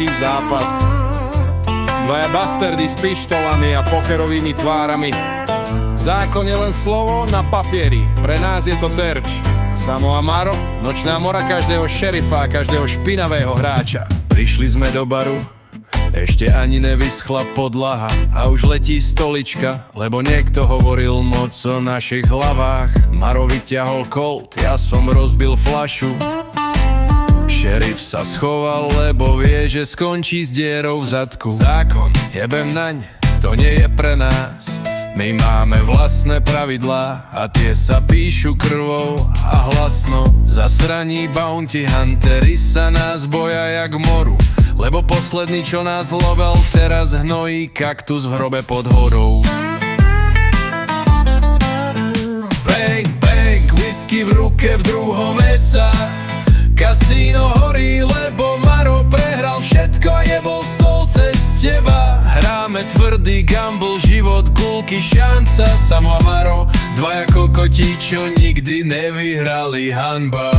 divoký západ. Dvaja bastardy s pištolami a pokerovými tvárami. Zákon je len slovo na papieri, pre nás je to terč. Samo a Maro, nočná mora každého šerifa a každého špinavého hráča. Prišli sme do baru, ešte ani nevyschla podlaha a už letí stolička, lebo niekto hovoril moc o našich hlavách. Maro vyťahol Colt, ja som rozbil fľašu. Šerif sa schoval, lebo vie, že skončí s dierou v zadku. Zákon, jebem naň, to nie je pre nás. My máme vlastné pravidlá a tie sa píšu krvou a hlasno. Zasraní bounty hunteri sa nás boja jak moru, lebo posledný, čo nás lovel, teraz hnojí kaktus v hrobe pod horou. Bang, bang, whisky v ruke, v druhom mesa. Kasíno horí, lebo Maro prehral všetko a jebol stôl cez teba. Hráme tvrdý gamble, život, kulky, šanca. Samo a Maro, dvaja kokoti, čo nikdy nevyhrali, hanba.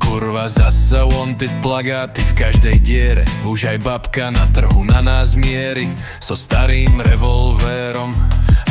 Kurva, zasa wanted plagáty v každej diere. Už aj babka na trhu na nás mierí so starým revolvérom,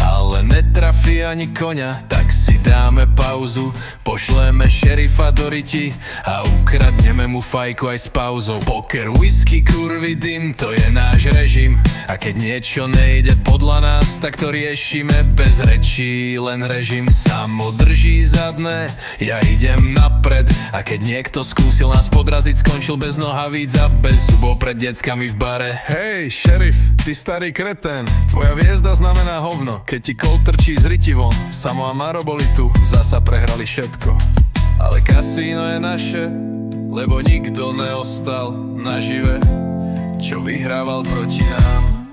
ale netrafí ani koňa, tak si dáme pauzu. Pošleme šerifa do riti a ukradneme mu fajku aj s pauzou. Poker, whisky, kurvy, dym, to je náš režim. A keď niečo nejde podľa nás, tak to riešime bez rečí, len režim. Samo drží zadné, ja idem napred. A keď niekto skúsil nás podraziť, skončil bez nohavíc a bez zubov pred deckami v bare. Hej, šerif, ty starý kretén, tvoja hviezda znamená hovno. Keď ti Colt trčí z riti von, Samo a Maro boli tu, zasa prehrali všetko. Ale kasíno je naše, lebo nikto neostal nažive, čo vyhrával proti nám.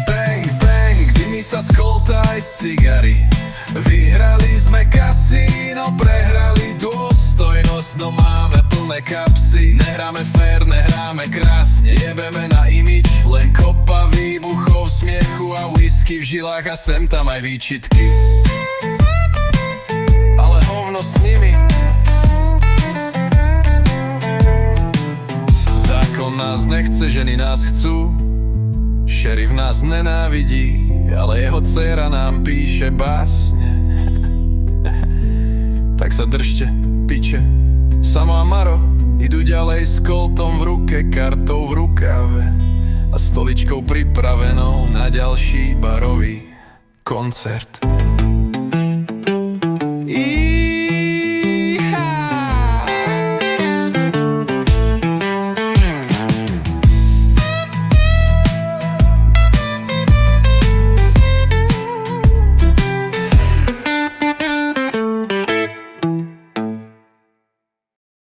Bang, bang, dymy sa z Colta aj z cigary. Vyhrali sme kasíno, prehrali dôstojnosť, no máme plné kapsy. Nehráme fair, nehráme krásne, jebeme na imič, len kopa výbuchov, smiechu a whisky v žilách a sem tam aj výčitky. Ale hovno s nimi. Zákon nás nechce, ženy nás chcú. Šerif nás nenávidí, ale jeho dcéra nám píše básne. Tak sa držte, piče. Samo a Maro idú ďalej s Coltom v ruke, kartou v rukave a stoličkou pripravenou na ďalší barový koncert.